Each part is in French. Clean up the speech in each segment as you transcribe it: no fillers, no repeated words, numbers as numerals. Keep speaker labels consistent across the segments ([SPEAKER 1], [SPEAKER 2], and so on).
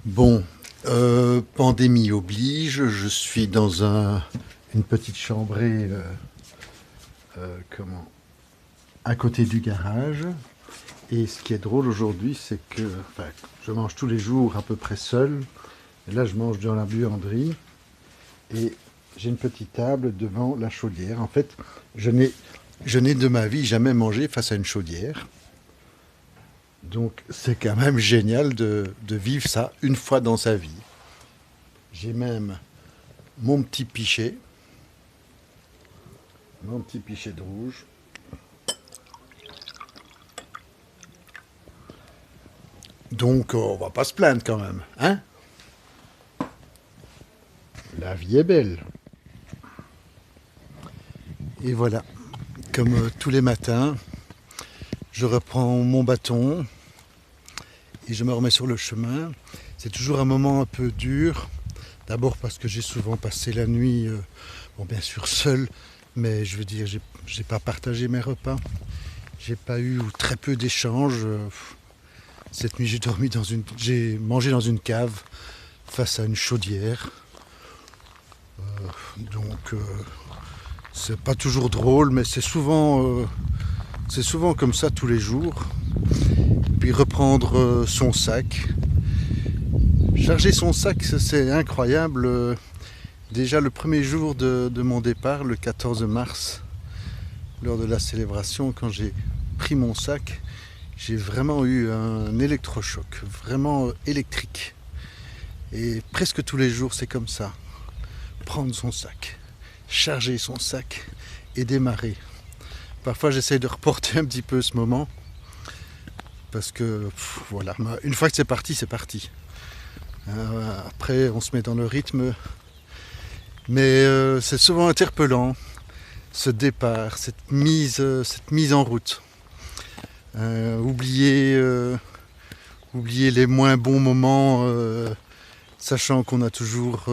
[SPEAKER 1] Bon, pandémie oblige, je suis dans une petite chambrée comment, à côté du garage. Et ce qui est drôle aujourd'hui, c'est que enfin, je mange tous les jours à peu près seul. Et là, je mange dans la buanderie et j'ai une petite table devant la chaudière. En fait, je n'ai de ma vie jamais mangé face à une chaudière. Donc c'est quand même génial de vivre ça une fois dans sa vie. J'ai même mon petit pichet, mon petit pichet de rouge. Donc on va pas se plaindre quand même, hein? La vie est belle. Et voilà, comme tous les matins, je reprends mon bâton et je me remets sur le chemin. C'est toujours un moment un peu dur. D'abord parce que j'ai souvent passé la nuit, bon bien sûr seul, mais je veux dire, j'ai pas partagé mes repas. J'ai pas eu ou très peu d'échanges. Cette nuit, j'ai mangé dans une cave face à une chaudière. Donc, c'est pas toujours drôle, mais c'est souvent comme ça tous les jours. Puis reprendre son sac. Charger son sac, c'est incroyable. Déjà le premier jour de mon départ, le 14 mars, lors de la célébration, quand j'ai pris mon sac, j'ai vraiment eu un électrochoc, vraiment électrique. Et presque tous les jours, c'est comme ça. Prendre son sac, charger son sac et démarrer. Parfois, j'essaye de reporter un petit peu ce moment parce que voilà, une fois que c'est parti, c'est parti. Après, on se met dans le rythme, mais c'est souvent interpellant ce départ, cette mise en route. Oublier les moins bons moments, sachant qu'on a toujours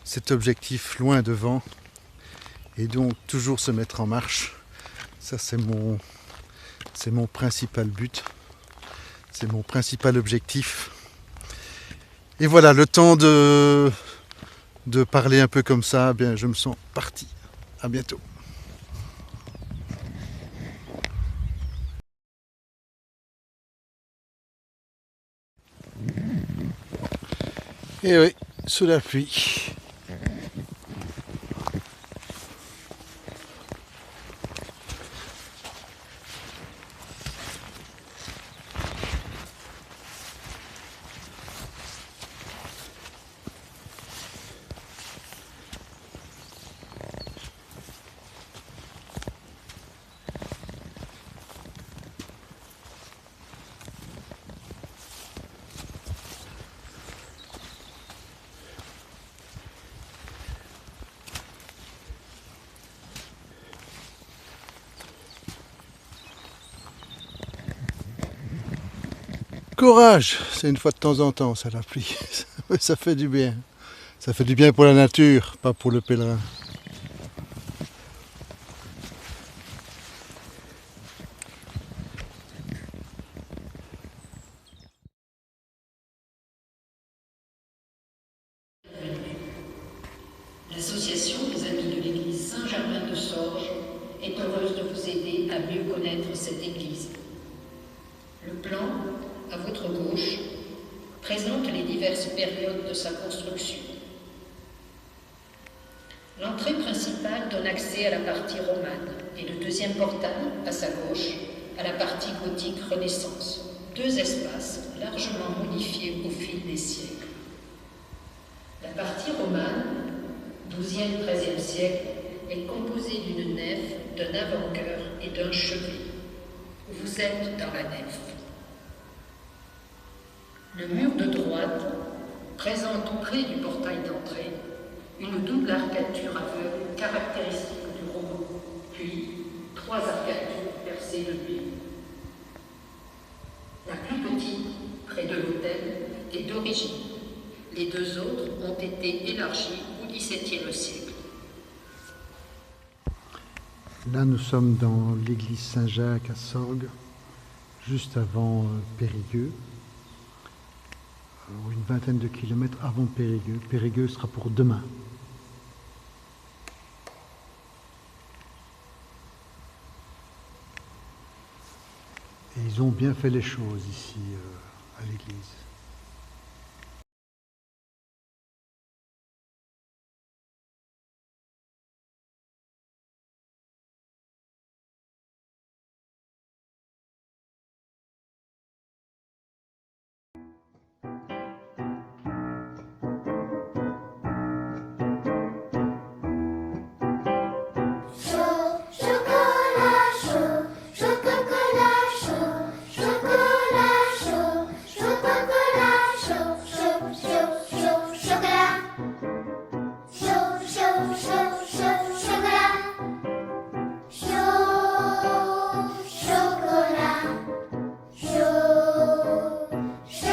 [SPEAKER 1] cet objectif loin devant, et donc toujours se mettre en marche. Ça, c'est mon principal but, c'est mon principal objectif. Et voilà, le temps de parler un peu comme ça, eh bien, je me sens parti. À bientôt. Et oui, sous la pluie. Courage, c'est une fois de temps en temps, ça la pluie. Ça fait du bien. Ça fait du bien pour la nature, pas pour le pèlerin.
[SPEAKER 2] L'association des Amis de l'Église Saint-Germain de Sorges est heureuse de vous aider à mieux connaître cette église. Le plan, à votre gauche, présente les diverses périodes de sa construction. L'entrée principale donne accès à la partie romane et le deuxième portail, à sa gauche, à la partie gothique Renaissance. Deux espaces largement modifiés au fil des siècles. La partie romane, 12e, 13e siècle, est composée d'une nef, d'un avant-chœur et d'un chevet. Vous êtes dans la nef. Le mur de droite présente près du portail d'entrée une double arcature aveugle caractéristique du roman, puis trois arcatures percées de blé. La plus petite, près de l'autel, est d'origine. Les deux autres ont été élargies au XVIIe siècle.
[SPEAKER 1] Là, nous sommes dans l'église Saint-Jacques à Sorgues, juste avant Périgueux. ou une vingtaine de kilomètres avant Périgueux. Périgueux sera pour demain. Et ils ont bien fait les choses ici à l'église.
[SPEAKER 3] Chocolat,